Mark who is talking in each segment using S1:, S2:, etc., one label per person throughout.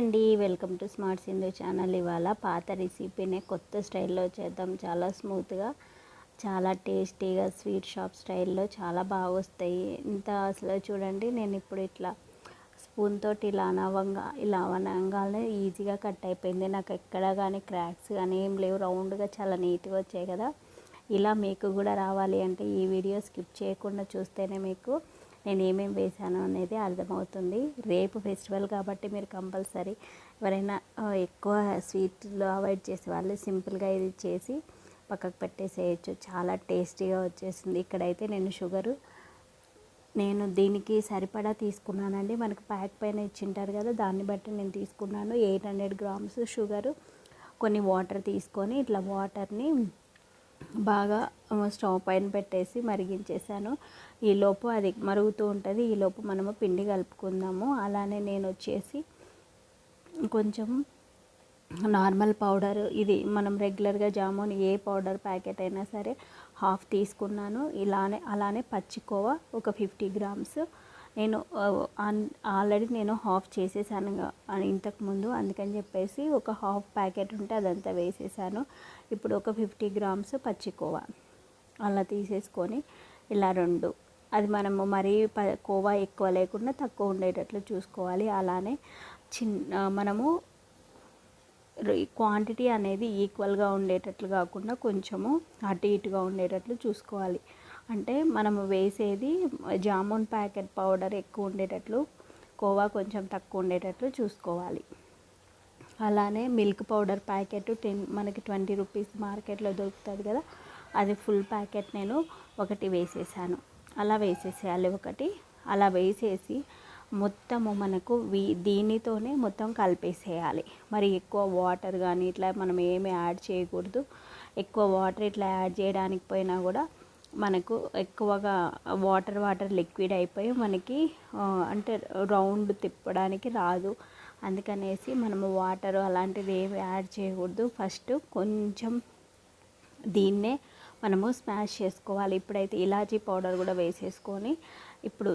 S1: అండి, welcome to smart Sindhu channel. ఇవాళ పాత రెసిపీనే కొత్త స్టైల్లో చేద్దాం. చాలా స్మూత్గా, చాలా టేస్టీగా, స్వీట్ షాప్ స్టైల్లో చాలా బాగా వస్తాయి. ఇంత అసలు చూడండి, నేను ఇప్పుడు ఇట్లా స్పూన్ తోటి ఇలా అనగానే ఈజీగా కట్ అయిపోయింది. నాకు ఎక్కడ కానీ క్రాక్స్ కానీ ఏం లేవు, రౌండ్గా చాలా నీట్గా వచ్చాయి కదా. ఇలా మీకు కూడా రావాలి అంటే ఈ వీడియో స్కిప్ చేయకుండా చూస్తేనే మీకు నేను ఏమేమి వేసాను అనేది అర్థమవుతుంది. రేపు ఫెస్టివల్ కాబట్టి మీరు కంపల్సరీ ఎవరైనా ఎక్కువ స్వీట్లు అవాయిడ్ చేసే వాళ్ళు సింపుల్గా ఇది చేసి పక్కకు పెట్టేసేయచ్చు. చాలా టేస్టీగా వచ్చేసింది. ఇక్కడైతే నేను దీనికి సరిపడా తీసుకున్నానండి. మనకు ప్యాక్ పైన ఇచ్చింటారు కదా, దాన్ని బట్టి నేను తీసుకున్నాను. 800 గ్రామ్స్ షుగరు, కొన్ని వాటర్ తీసుకొని ఇట్లా వాటర్ని బాగా స్టవ్ పైన పెట్టేసి మరిగించేసాను. ఈలోపు అది మరుగుతూ ఉంటుంది. ఈలోపు మనము పిండి కలుపుకుందాము. అలానే నేను వచ్చేసి కొంచెం నార్మల్ పౌడర్, ఇది మనం రెగ్యులర్గా జామున్ ఏ పౌడర్ ప్యాకెట్ అయినా సరే హాఫ్ తీసుకున్నాను. అలానే పచ్చికోవా ఒక 50 గ్రామ్స్. నేను ఆల్రెడీ హాఫ్ చేసేసాను ఇంతకుముందు, అందుకని చెప్పేసి ఒక హాఫ్ ప్యాకెట్ ఉంటే అదంతా వేసేసాను. ఇప్పుడు ఒక 50 గ్రామ్స్ పచ్చికోవా అలా తీసేసుకొని ఇలా రెండు, అది మనము మరీ కోవా ఎక్కువ లేకుండా తక్కువ ఉండేటట్లు చూసుకోవాలి. అలానే మనము క్వాంటిటీ అనేది ఈక్వల్గా ఉండేటట్లు కాకుండా కొంచెము అటు ఇటుగా ఉండేటట్లు చూసుకోవాలి. అంటే మనము వేసేది జామున్ ప్యాకెట్ పౌడర్ ఎక్కువ ఉండేటట్లు, కోవా కొంచెం తక్కువ ఉండేటట్లు చూసుకోవాలి. అలానే మిల్క్ పౌడర్ ప్యాకెట్ మనకి 20 రూపీస్ మార్కెట్లో దొరుకుతుంది కదా, అది ఫుల్ ప్యాకెట్ నేను ఒకటి వేసేసాను. అలా వేసేసేయాలి ఒకటి. అలా వేసేసి మొత్తము మనకు దీనితోనే మొత్తం కలిపేసేయాలి. మరి ఎక్కువ వాటర్ కానీ ఇట్లా మనం ఏమి యాడ్ చేయకూడదు. ఎక్కువ వాటర్ ఇట్లా యాడ్ చేయడానికి పోయినా కూడా మనకు ఎక్కువగా వాటర్ లిక్విడ్ అయిపోయి మనకి అంటే రౌండ్ తిప్పడానికి రాదు. అందుకనేసి మనము వాటర్ అలాంటిది ఏమి యాడ్ చేయకూడదు. ఫస్ట్ కొంచెం దీన్నే మనము స్మాష్ చేసుకోవాలి. ఇప్పుడైతే ఇలాచీ పౌడర్ కూడా వేసేసుకొని, ఇప్పుడు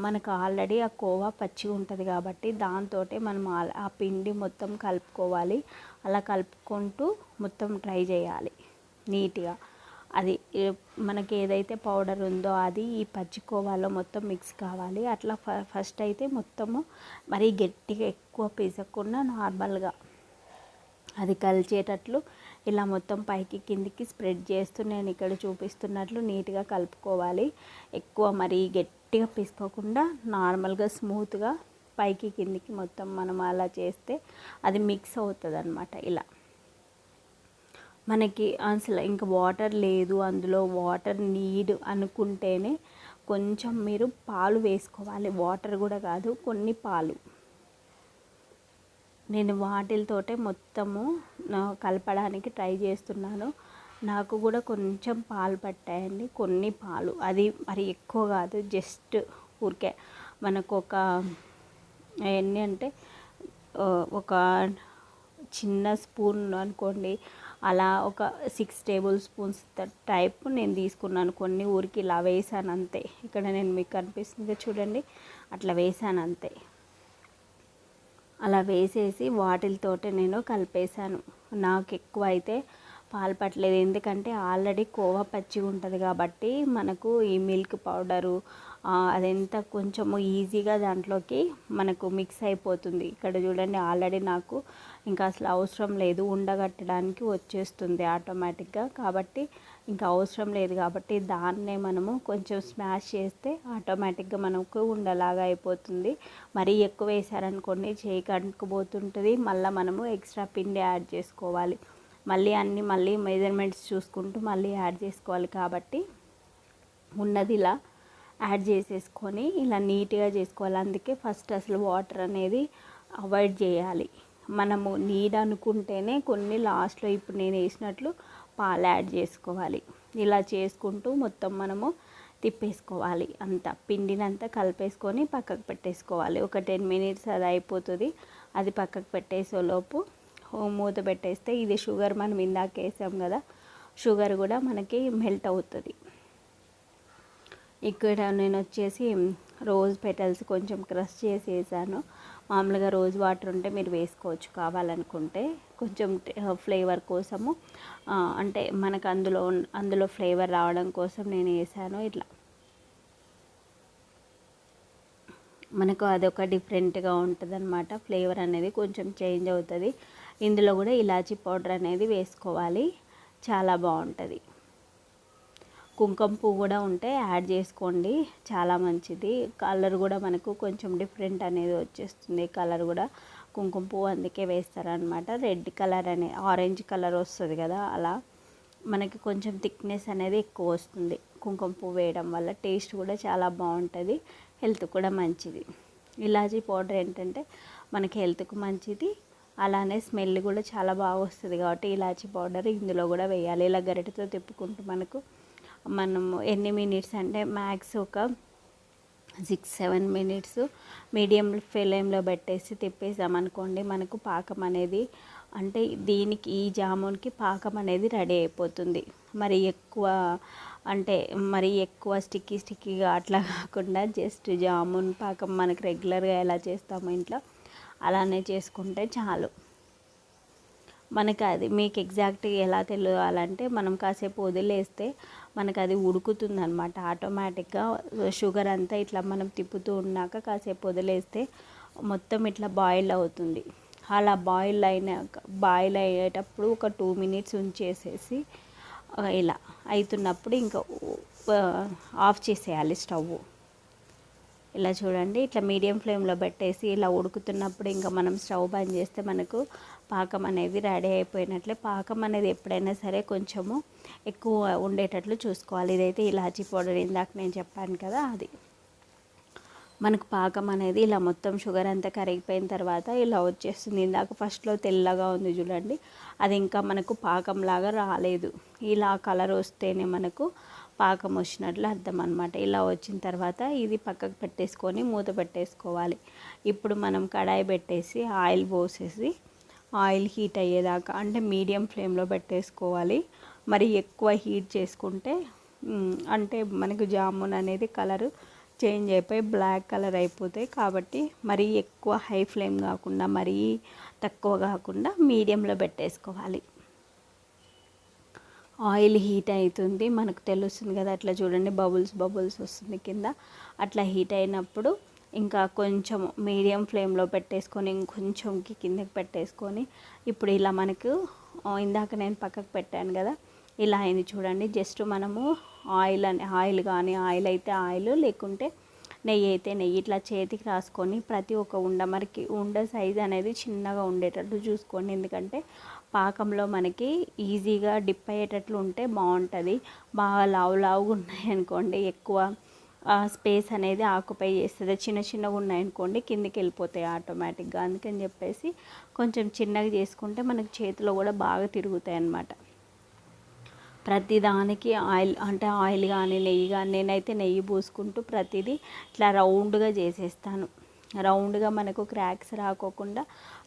S1: మనకు ఆల్రెడీ ఆ కోవా పచ్చి ఉంటుంది కాబట్టి దాంతో మనం ఆ పిండి మొత్తం కలుపుకోవాలి. అలా కలుపుకుంటూ మొత్తం ట్రై చేయాలి నీట్గా. అది మనకి ఏదైతే పౌడర్ ఉందో అది ఈ పచ్చి కోవాలో మొత్తం మిక్స్ కావాలి. అట్లా ఫస్ట్ అయితే మొత్తము మరీ గట్టిగా ఎక్కువ పీసకుండా నార్మల్గా అది కలిచేటట్లు ఇలా మొత్తం పైకి కిందికి స్ప్రెడ్ చేస్తూ నేను ఇక్కడ చూపిస్తున్నట్లు నీట్గా కలుపుకోవాలి. ఎక్కువ మరీ గట్టిగా పీసుకోకుండా నార్మల్గా స్మూత్గా పైకి కిందికి మొత్తం మనం అలా చేస్తే అది మిక్స్ అవుతుంది అన్నమాట. ఇలా మనకి అసలు ఇంకా వాటర్ లేదు, అందులో వాటర్ నీడ్ అనుకుంటేనే కొంచెం మీరు పాలు వేసుకోవాలి. వాటర్ కూడా కాదు, కొన్ని పాలు. నేను వాటితోటే మొత్తము కలపడానికి ట్రై చేస్తున్నాను. నాకు కూడా కొంచెం పాలు పట్టాయండి, కొన్ని పాలు. అది మరి ఎక్కువ కాదు, జస్ట్ ఊరికే మనకు ఎన్ని అంటే ఒక చిన్న స్పూన్ అనుకోండి, అలా ఒక 6 టేబుల్ స్పూన్స్ టైప్ నేను తీసుకున్నాను. కొన్ని ఊరికి ఇలా వేసాను అంతే. ఇక్కడ నేను మీకు కనిపిస్తుంది చూడండి, అట్లా వేసాను అంతే. అలా వేసేసి వాటితోటే నేను కలిపేశాను. నాకు ఎక్కువ అయితే పాలు పట్టలేదు, ఎందుకంటే ఆల్రెడీ కోవా పచ్చిగా ఉంటుంది కాబట్టి మనకు ఈ మిల్క్ పౌడరు అదంతా కొంచెము ఈజీగా దాంట్లోకి మనకు మిక్స్ అయిపోతుంది. ఇక్కడ చూడండి, ఆల్రెడీ నాకు ఇంకా అసలు అవసరం లేదు, ఉండగట్టడానికి వచ్చేస్తుంది ఆటోమేటిక్గా. కాబట్టి ఇంకా అవసరం లేదు కాబట్టి దాన్నే మనము కొంచెం స్మాష్ చేస్తే ఆటోమేటిక్గా మనకు ఉండలాగా అయిపోతుంది. మరీ ఎక్కువ వేసారనుకోండి చేయికి అంటుకుపోతుంటుంది. మళ్ళీ మనము ఎక్స్ట్రా పిండి యాడ్ చేసుకోవాలి. మళ్ళీ మెజర్మెంట్స్ చూసుకుంటూ మళ్ళీ యాడ్ చేసుకోవాలి. కాబట్టి ఉన్నది ఇలా యాడ్ చేసేసుకొని ఇలా నీట్గా చేసుకోవాలి. అందుకే ఫస్ట్ అసలు వాటర్ అనేది అవాయిడ్ చేయాలి. మనము నీడ్ అనుకుంటేనే కొన్ని లాస్ట్లో ఇప్పుడు నేను వేసినట్లు పాలు యాడ్ చేసుకోవాలి. ఇలా చేసుకుంటూ మొత్తం మనము తిప్పేసుకోవాలి. అంతా పిండినంతా కలిపేసుకొని పక్కకు పెట్టేసుకోవాలి. ఒక 10 మినిట్స్ అది అయిపోతుంది. అది పక్కకు పెట్టేసేలోపు మూత పెట్టేస్తే ఇది షుగర్ మనం ఇందాక వేసాం కదా, షుగర్ కూడా మనకి మెల్ట్ అవుతుంది. ఇక్కడ నేను వచ్చేసి రోజ్ పెటల్స్ కొంచెం క్రష్ చేసి వేసాను. మామూలుగా రోజ్ వాటర్ ఉంటే మీరు వేసుకోవచ్చు కావాలనుకుంటే, కొంచెం ఫ్లేవర్ కోసము. అంటే మనకు అందులో ఫ్లేవర్ రావడం కోసం నేను వేసాను. ఇట్లా మనకు అదొక డిఫరెంట్గా ఉంటుంది అన్నమాట. ఫ్లేవర్ అనేది కొంచెం చేంజ్ అవుతుంది. ఇందులో కూడా ఇలాచీ పౌడర్ అనేది వేసుకోవాలి, చాలా బాగుంటుంది. కుంకుమ పువ్వు కూడా ఉంటే యాడ్ చేసుకోండి, చాలా మంచిది. కలర్ కూడా మనకు కొంచెం డిఫరెంట్ అనేది వచ్చేస్తుంది. కలర్ కూడా కుంకుమ పువ్వు అందుకే వేస్తారనమాట. రెడ్ కలర్ ఆరెంజ్ కలర్ వస్తుంది కదా, అలా మనకి కొంచెం థిక్నెస్ అనేది ఎక్కువ వస్తుంది కుంకుమ పువ్వు వేయడం వల్ల. టేస్ట్ కూడా చాలా బాగుంటుంది, హెల్త్ కూడా మంచిది. ఇలాచీ పౌడర్ ఏంటంటే మనకి హెల్త్కు మంచిది, అలానే స్మెల్ కూడా చాలా బాగా వస్తుంది. కాబట్టి ఇలాచీ పౌడర్ ఇందులో కూడా వేయాలి. ఇలా గరిటెతో తిప్పుకుంటూ మనము ఎన్ని మినిట్స్ అంటే మ్యాక్స్ ఒక 6-7 మినిట్స్ మీడియం ఫ్లేమ్లో పెట్టేసి తిప్పేసామనుకోండి, మనకు పాకం అనేది అంటే దీనికి ఈ జామున్కి పాకం అనేది రెడీ అయిపోతుంది. మరి ఎక్కువ స్టిక్కీగా అట్లా కాకుండా జస్ట్ జామున్ పాకం మనకు రెగ్యులర్గా ఎలా చేస్తామో ఇంట్లో అలానే చేసుకుంటే చాలు. మనకు అది మీకు ఎగ్జాక్ట్గా ఎలా తెలియాలంటే, మనం కాసేపు వదిలేస్తే మనకు అది ఉడుకుతుంది అనమాట ఆటోమేటిక్గా. షుగర్ అంతా ఇట్లా మనం తిప్పుతూ ఉన్నాక కాసేపు వదిలేస్తే మొత్తం ఇట్లా బాయిల్ అవుతుంది. అలా బాయిల్ అయ్యేటప్పుడు ఒక 2 మినిట్స్ ఉంచేసేసి ఇలా అవుతున్నప్పుడు ఇంకా ఆఫ్ చేసేయాలి స్టవ్. ఇలా చూడండి, ఇట్లా మీడియం ఫ్లేమ్లో పెట్టేసి ఇలా ఉడుకుతున్నప్పుడు ఇంకా మనం స్టవ్ బంద్ చేస్తే మనకు పాకం అనేది రెడీ అయిపోయినట్లే. పాకం అనేది ఎప్పుడైనా సరే కొంచెము ఎక్కువ ఉండేటట్లు చూసుకోవాలి. ఇదైతే ఇలాచీ పౌడర్ ఇందాక నేను చెప్పాను కదా, అది మనకు పాకం అనేది ఇలా మొత్తం షుగర్ అంతా కరిగిపోయిన తర్వాత ఇలా వచ్చేస్తుంది. ఇందాక ఫస్ట్లో తెల్లగా ఉంది చూడండి, అది ఇంకా మనకు పాకంలాగా రాలేదు. ఇలా కలర్ వస్తేనే మనకు పాకం వచ్చినట్లు అర్థం అనమాట. ఇలా వచ్చిన తర్వాత ఇది పక్కకు పెట్టేసుకొని మూత పెట్టేసుకోవాలి. ఇప్పుడు మనం కడాయి పెట్టేసి ఆయిల్ పోసేసి ఆయిల్ హీట్ అయ్యేదాకా అంటే మీడియం ఫ్లేమ్లో పెట్టేసుకోవాలి. మరి ఎక్కువ హీట్ చేసుకుంటే అంటే మనకు జామున్ అనేది కలర్ చేంజ్ అయిపోయి బ్లాక్ కలర్ అయిపోతాయి. కాబట్టి మరీ ఎక్కువ హై ఫ్లేమ్ కాకుండా మరీ తక్కువ కాకుండా మీడియంలో పెట్టేసుకోవాలి. ఆయిల్ హీట్ అవుతుంది, మనకు తెలుస్తుంది కదా, అట్లా చూడండి బబుల్స్ వస్తుంది కింద. అట్లా హీట్ అయినప్పుడు ఇంకా కొంచెం మీడియం ఫ్లేమ్లో పెట్టేసుకొని ఇంకొంచెం కిందకి పెట్టేసుకొని ఇప్పుడు ఇలా మనకు ఇందాక నేను పక్కకు పెట్టాను కదా, ఇలా అయింది చూడండి. జస్ట్ మనము ఆయిల్ కానీ ఆయిల్ అయితే ఆయిల్, లేకుంటే నెయ్యి అయితే నెయ్యి ఇట్లా చేతికి రాసుకొని ప్రతి ఒక్క ఉండ సైజ్ అనేది చిన్నగా ఉండేటట్టు చూసుకోండి. ఎందుకంటే పాకంలో మనకి ఈజీగా డిప్ అయ్యేటట్లు ఉంటే బాగుంటుంది. బాగా లావుగా ఉన్నాయనుకోండి ఎక్కువ స్పేస్ అనేది ఆక్యుపై చేస్తుంది. చిన్నగా ఉన్నాయనుకోండి కిందికి వెళ్ళిపోతాయి ఆటోమేటిక్గా. అందుకని చెప్పేసి కొంచెం చిన్నగా చేసుకుంటే మనకి చేతిలో కూడా బాగా తిరుగుతాయి అన్నమాట. ప్రతి దానికి ఆయిల్ కానీ నెయ్యి కానీ, నేనైతే నెయ్యి పూసుకుంటూ ప్రతిదీ ఇట్లా రౌండ్గా చేసేస్తాను. రౌండ్గా మనకు క్రాక్స్ రాకోకుండా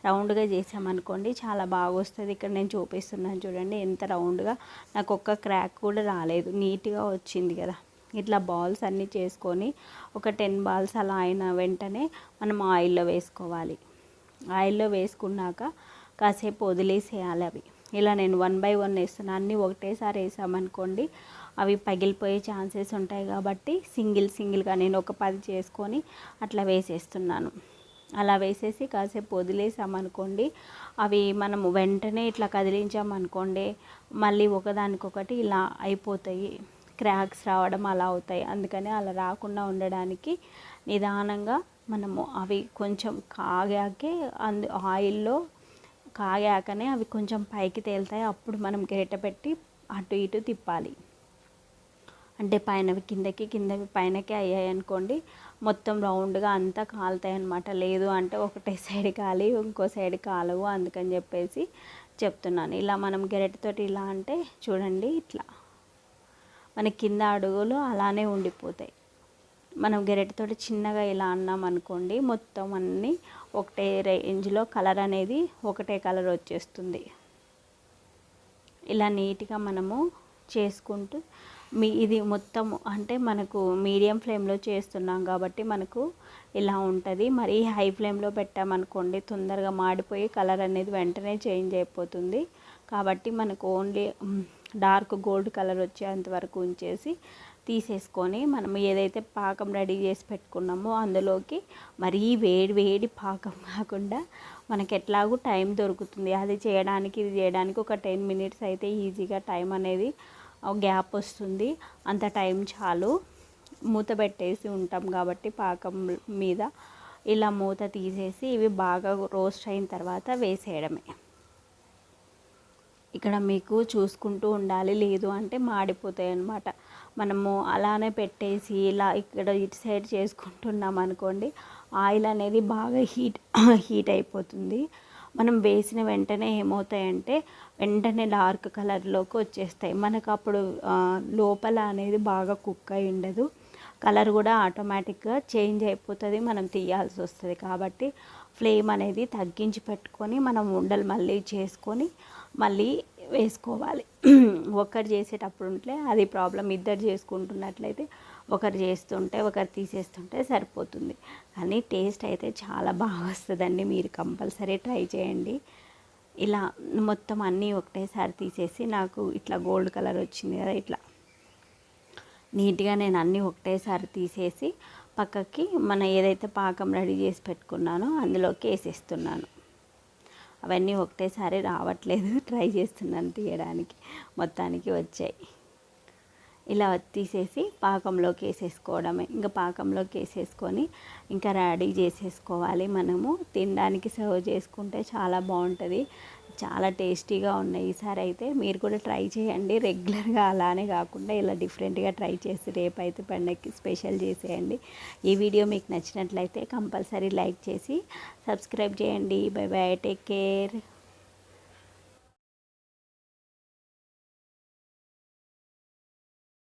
S1: రౌండ్గా చేసామనుకోండి చాలా బాగా వస్తుంది. ఇక్కడ నేను చూపిస్తున్నాను చూడండి ఎంత రౌండ్గా, నాకు ఒక్క క్రాక్ కూడా రాలేదు, నీట్గా వచ్చింది కదా. ఇట్లా బాల్స్ అన్నీ చేసుకొని ఒక 10 బాల్స్ అలా అయిన వెంటనే మనం ఆయిల్లో వేసుకోవాలి. ఆయిల్లో వేసుకున్నాక కాసేపు వదిలేసేయాలి అవి. ఇలా నేను 1 by 1 వేస్తున్నాను. అన్నీ ఒకటేసారి వేసామనుకోండి అవి పగిలిపోయే ఛాన్సెస్ ఉంటాయి. కాబట్టి సింగిల్గా నేను ఒక 10 చేసుకొని అట్లా వేసేస్తున్నాను. అలా వేసేసి కాసేపు వదిలేసామనుకోండి అవి మనము వెంటనే ఇట్లా కదిలించామనుకోండి మళ్ళీ ఒకదానికొకటి ఇలా అయిపోతాయి, క్రాక్స్ రావడం అలా అవుతాయి. అందుకని అలా రాకుండా ఉండడానికి నిదానంగా మనము అవి కొంచెం ఆయిల్లో కాగాకనే అవి కొంచెం పైకి తేలుతాయి. అప్పుడు మనం గరిటె పెట్టి అటు ఇటు తిప్పాలి. అంటే పైనవి కిందవి పైనకి అయ్యాయి అనుకోండి మొత్తం రౌండ్గా అంతా కాలుతాయి అన్నమాట. లేదు అంటే ఒకటే సైడ్ కాలి ఇంకో సైడ్ కాలవు. అందుకని చెప్పేసి చెప్తున్నాను. ఇలా మనం గరిటెతోటి ఇలా అంటే చూడండి ఇట్లా మన కింద అడుగులు అలానే ఉండిపోతాయి. మనం గరిటెతోటి చిన్నగా ఇలా అన్నాం అనుకోండి మొత్తం అన్నీ ఒకటే రేంజ్లో కలర్ అనేది ఒకటే కలర్ వచ్చేస్తుంది. ఇలా నీట్గా మనము చేసుకుంటూ ఇది మొత్తం అంటే మనకు మీడియం ఫ్లేమ్లో చేస్తున్నాం కాబట్టి మనకు ఇలా ఉంటుంది. మరి హై ఫ్లేమ్లో పెట్టామనుకోండి తొందరగా మాడిపోయి కలర్ అనేది వెంటనే చేంజ్ అయిపోతుంది. కాబట్టి మనకు ఓన్లీ డార్క్ గోల్డ్ కలర్ వచ్చేంత వరకు ఉంచేసి తీసేసుకొని మనం ఏదైతే పాకం రెడీ చేసి పెట్టుకున్నామో అందులోకి మరీ వేడి వేడి పాకం కాకుండా మనకి ఎట్లాగూ టైం దొరుకుతుంది. అది చేయడానికి ఇది చేయడానికి ఒక 10 మినిట్స్ అయితే ఈజీగా టైం అనేది గ్యాప్ వస్తుంది. అంత టైం చాలు. మూత పెట్టేసి ఉంటాం కాబట్టి పాకం మీద ఇలా మూత తీసేసి ఇవి బాగా రోస్ట్ అయిన తర్వాత వేసేయడమే. ఇక్కడ మీకు చూసుకుంటూ ఉండాలి, లేదు అంటే మాడిపోతాయి అన్నమాట. మనము అలానే పెట్టేసి ఇలా ఇక్కడ ఇటు సైడ్ చేసుకుంటున్నాం అనుకోండి ఆయిల్ అనేది బాగా హీట్ అయిపోతుంది. మనం వేసిన వెంటనే ఏమవుతాయంటే వెంటనే డార్క్ కలర్లోకి వచ్చేస్తాయి. మనకు అప్పుడు లోపల అనేది బాగా కుక్ అయి ఉండదు, కలర్ కూడా ఆటోమేటిక్గా చేంజ్ అయిపోతుంది, మనం తీయాల్సి వస్తుంది. కాబట్టి ఫ్లేమ్ అనేది తగ్గించి పెట్టుకొని మనం ఉండలు మళ్ళీ చేసుకొని మళ్ళీ వేసుకోవాలి. ఒకరు చేసేటప్పుడు ఉంటే అది ప్రాబ్లం, ఇద్దరు చేసుకుంటున్నట్లయితే ఒకరు చేస్తుంటే ఒకరు తీసేస్తుంటే సరిపోతుంది. కానీ టేస్ట్ అయితే చాలా బాగా వస్తుందండి, మీరు కంపల్సరీ ట్రై చేయండి. ఇలా మొత్తం అన్నీ ఒకటేసారి తీసేసి నాకు ఇట్లా గోల్డ్ కలర్ వచ్చింది కదా, ఇట్లా నీట్గా నేను అన్నీ ఒకటేసారి తీసేసి పక్కకి మన ఏదైతే పాకం రెడీ చేసి పెట్టుకున్నానో అందులోకి వేసేస్తున్నాను. అవన్నీ ఒకటేసారి రావట్లేదు, ట్రై చేస్తున్నాను తీయడానికి, మొత్తానికి వచ్చాయి. ఇలా తీసేసి పాకంలోకి వేసేసుకోవడమే. ఇంకా పాకంలోకి వేసేసుకొని ఇంకా రెడీ చేసేసుకోవాలి. మనము తినడానికి సర్వ్ చేసుకుంటే చాలా బాగుంటుంది, చాలా టేస్టీగా ఉన్నాయి. ఈసారి అయితే మీరు కూడా ట్రై చేయండి. రెగ్యులర్గా అలానే కాకుండా ఇలా డిఫరెంట్గా ట్రై చేసి రేపైతే పండగకి స్పెషల్ చేసేయండి. ఈ వీడియో మీకు నచ్చినట్లయితే కంపల్సరీ లైక్ చేసి సబ్స్క్రైబ్ చేయండి. By by, take care.